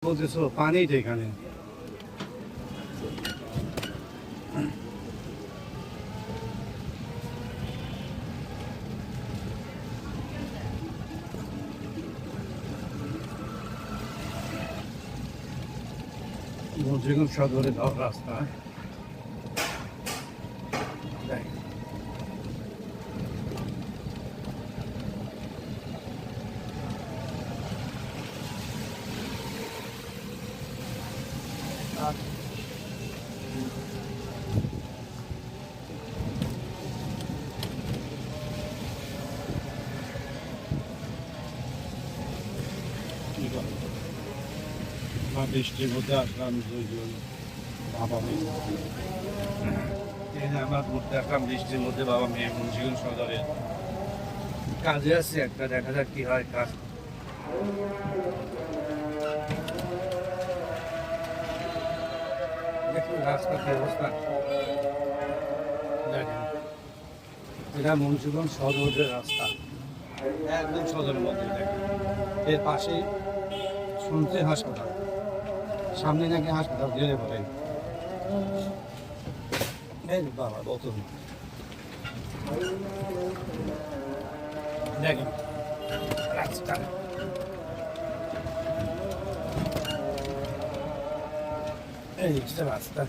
বলতেছো পানি তো এখানে। মুন্সিগঞ্জ সদরে যাওয়ার রাস্তা। বৃষ্টির মধ্যে আসলাম দুইজন বাবা মেয়ে। আমরা ঘুরতে আসলাম বৃষ্টির মধ্যে বাবা মেয়ে মুন্সিগঞ্জ সদরে। কাজে আছে একটা, দেখা যাক কি হয় কাজ। দেখুন রাস্তার কি অবস্থা, দেখেন এটা মুন্সিগঞ্জ সদরের রাস্তা, একদম সদরের মধ্যে। দেখেন এর পাশেই শুনছে হাসপাতাল, সামনে নাকি হাসপাতাল গেলে পরে বাবা বোতল। দেখেন রাস্তা, এই রাস্তা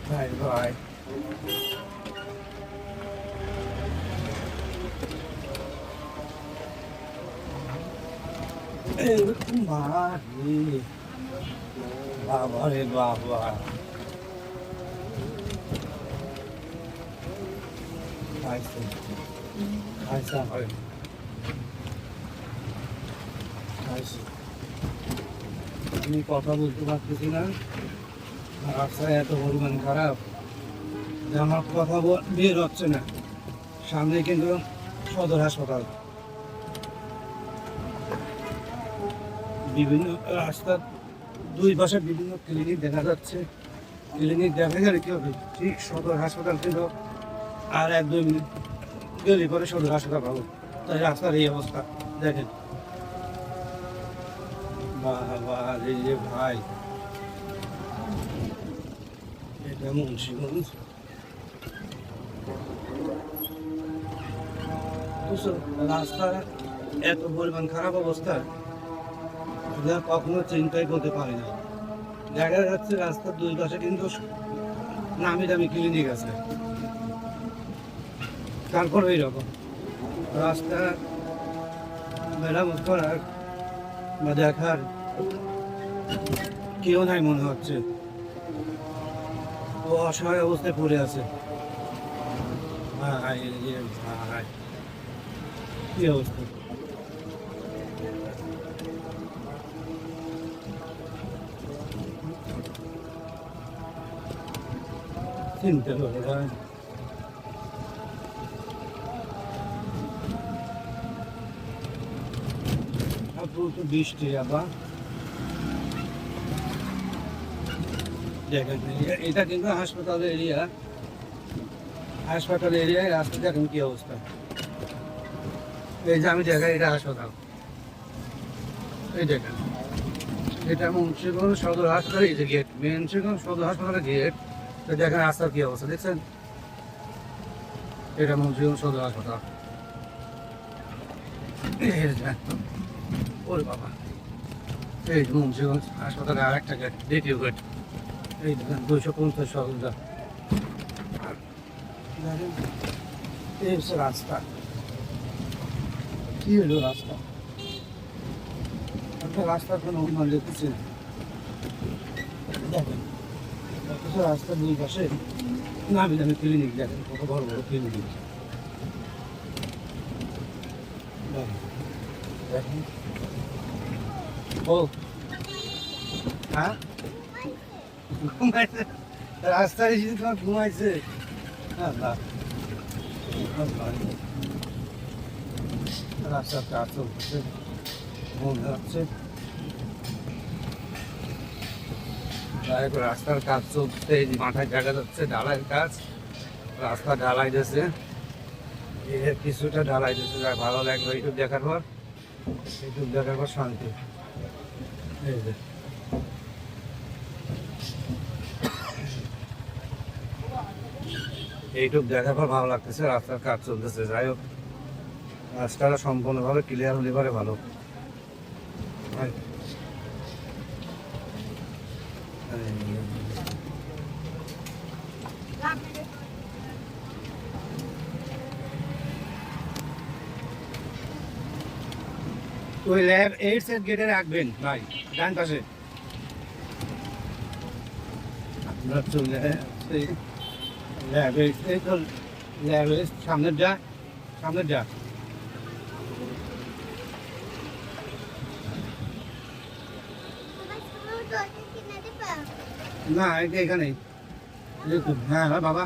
ভাই ভাই। বাবা রে বাবা, আমি কথা বলতে পারতেছি না, রাস্তায় এত পরিমাণ খারাপ যে আমার কথা বের হচ্ছে না। সামনে কিন্তু সদর হাসপাতাল, বিভিন্ন রাস্তার দুই পাশে বিভিন্ন ক্লিনিক দেখা যাচ্ছে। ক্লিনিক দেখা গেলে কি হবে, ঠিক সদর হাসপাতাল কিন্তু আর 1-2 মিনিট গেলে পরে সদর হাসপাতাল পাবো। তাই রাস্তার এই অবস্থা দেখেন। বাবা এই যে ভাই, এটা মুন্সিগঞ্জ। রাস্তা এত পরিমাণ খারাপ অবস্থা কখনো চিন্তাই করতে পারি না। দেখা যাচ্ছে রাস্তার দুই পাশে কিন্তু নামি দামি ক্লিনিক আছে, তারপর এইরকম রাস্তা মেরামত করার বা দেখার কেউ নাই মনে হচ্ছে। ও অসহায় অবস্থায় পড়ে আছে। ভাই ভাই কি অবস্থা, চিন্তা করে ভাই। বৃষ্টি আবার দেখেন, এটা কিন্তু হাসপাতালের এরিয়া। হাসপাতাল এরিয়ায় রাস্তা দেখেন কি অবস্থা। এই যে আমি দেখাই, এটা হাসপাতাল। এই দেখেন এটা মুন্সিগঞ্জ সদর হাসপাতাল, এই যে গেট, মুন্সিগঞ্জ সদর হাসপাতালের গেট। দেখেন রাস্তার কি অবস্থা দেখছেন, এটা মুন্সিগঞ্জ সদর হাসপাতাল। ওরে বাবা, এই মুন্সিগঞ্জ হাসপাতালে আর একটা গেট, দ্বিতীয় গেট। এই দেখেন 250 সদর। এই হচ্ছে রাস্তা, কি হলো রাস্তা, একটা রাস্তার কোনো উন্নয়ন দেখতেছি না। দেখেন অথচ রাস্তার দুই পাশে নামি দামি ক্লিনিক, দেখেন কত বড় বড় ক্লিনিক। দেখেন ও হ্যাঁ ঘুমাইছে রাস্তায়, তোমার ঘুমাইছে। রাস্তার কাজ চলছে, মনে হচ্ছে রাস্তার কাজ চলছে। মাথায় দেখা যাচ্ছে ঢালাইয়ের কাজ, রাস্তা ঢালাই দিয়েছে, কিছুটা ঢালাই দিয়েছে। ভালো লাগলো এইটুকু দেখার পর, শান্তি। এই যে এইটুক দেখার পর ভালো লাগতেছে, রাস্তার কাজ চলতেছে। যাই হোক, রাস্তাটা সম্পূর্ণভাবে ক্লিয়ার হলে পরে ভালো। ওই ল্যাব 8 সেট গেটে রাখবেন ভাই, ডান পাশে। আমরা চলে আসছি ল্যাব 8, এই তো ল্যাব 8 সামনের যা, সামনের যা। না, এটা এখানেই। হ্যাঁ হ্যাঁ বাবা।